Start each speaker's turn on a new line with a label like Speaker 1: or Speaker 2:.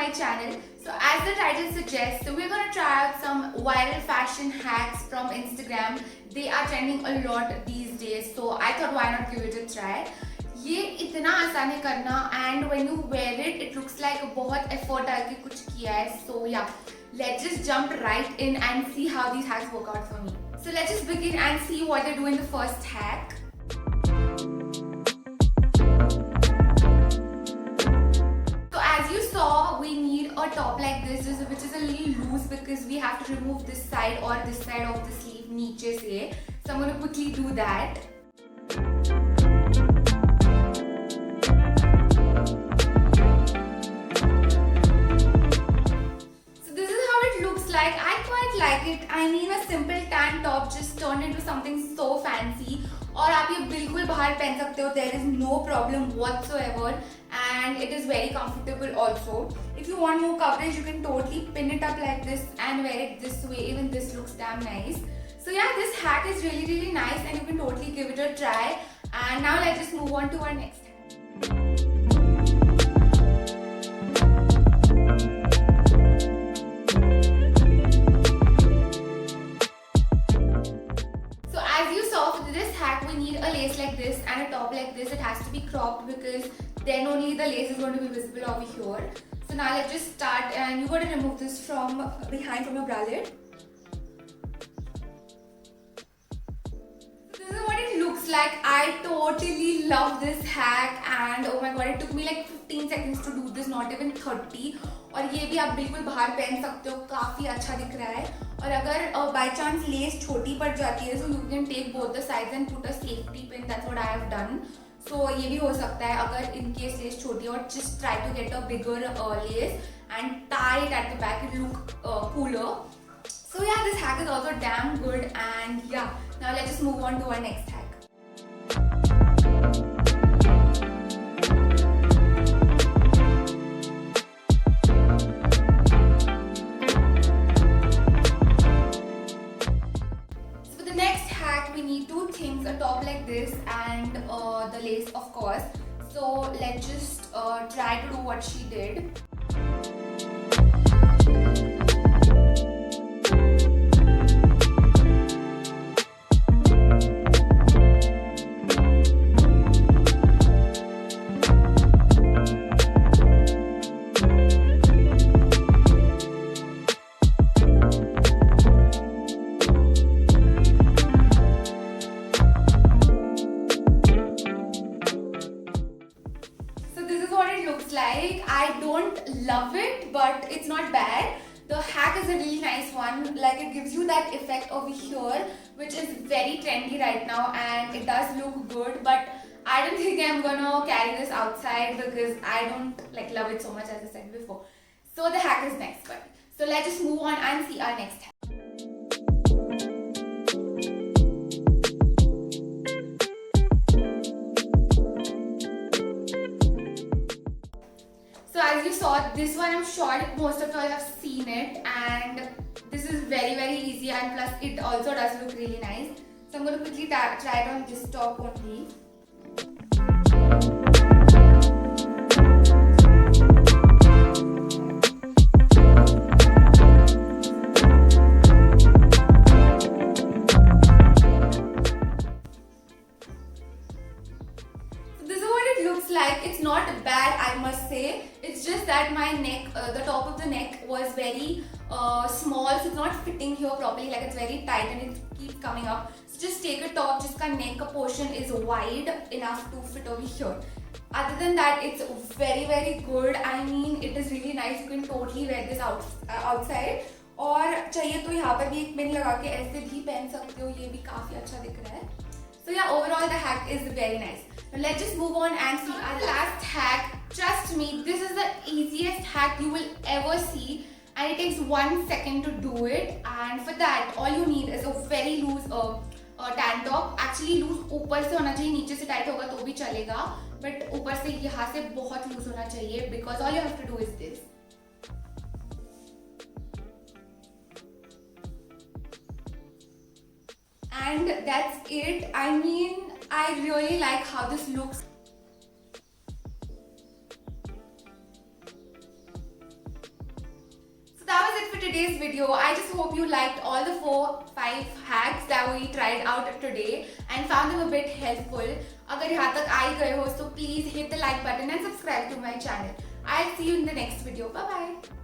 Speaker 1: my channel. So as the title suggests, we're gonna try out some viral fashion hacks from Instagram. They are trending a lot these days, so I thought why not give it a try. ये इतना आसान है करना and when you wear it, it looks like बहुत effort डाल के कुछ किया है. So yeah, let's just jump right in and see how these hacks work out for me. So let's just begin and see what they do in the first hack. So as you saw, we need a top like this which is a little loose because we have to remove this side or this side of the sleeve नीचे से. So I'm going to quickly do that. I mean a simple tan top just turned into something so fancy. और आप ये बिल्कुल बाहर पहन सकते हो. There is no problem whatsoever and it is very comfortable also. If you want more coverage, you can totally pin it up like this and wear it this way. Even this looks damn nice. So yeah, this hack is really nice and you can totally give it a try. And now let's just move on to our next hack. Like this and a top like this. It has to be cropped because then only the lace is going to be visible over here. So now let's just start, and you got to remove this from behind from your bralette. So this is what it looks like. I totally love this hack and oh my god, it took me like 15 seconds to do this, not even 30. और ये भी आप बिल्कुल बाहर पहन सकते हो, काफी अच्छा दिख रहा है. और अगर बाय चांस लेस छोटी पड़ जाती है, so you can take both the sides and put a safety pin. That's what I have done. So ये भी हो सकता है अगर in case लेस छोटी है, और just try to get a bigger lace and tie it at the back. It look cooler. So yeah, this hack is also damn good. And yeah, now let's just move on to our next hack. A top like this and the lace, of course. So let's just try to do what she did. Like, I don't love it, but it's not bad. The hack is a really nice one. Like, it gives you that effect over here, which is very trendy right now, and it does look good. But I don't think I'm gonna carry this outside because I don't like love it so much, as I said before. So the hack is next, but so let's just move on and see our next hack. So as you saw, this one I'm sure most of y'all have seen it, and this is very easy, and plus it also does look really nice. So I'm going to quickly try it on this top only. Like, it's not bad, I must say. It's just that my neck, the top of the neck was very small, so it's not fitting here properly. Like, it's very tight and it keeps coming up. So just take a top jiska neck portion is wide enough to fit over here. Other than that, it's very good. I mean, it is really nice. You can totally wear this outside. और चाहिए तो यहाँ पर भी एक pin लगा के ऐसे भी पहन सकते हो. ये भी काफी अच्छा दिख रहा है. So yeah, overall the hack is very nice. Now let's just move on and see our last hack. Trust me, this is the easiest hack you will ever see, and it takes 1 second to do it. And for that, all you need is a very loose tan top. Actually loose ऊपर से होना चाहिए, नीचे से tight होगा तो भी चलेगा. But ऊपर से यहाँ से बहुत loose होना चाहिए, because all you have to do is this. And that's it. I mean, I really like how this looks. today's video. I just hope you liked all the 4-5 hacks that we tried out today and found them a bit helpful. अगर यहाँ तक आ ही गए हो, so please hit the like button and subscribe to my channel. I'll see you in the next video. Bye bye.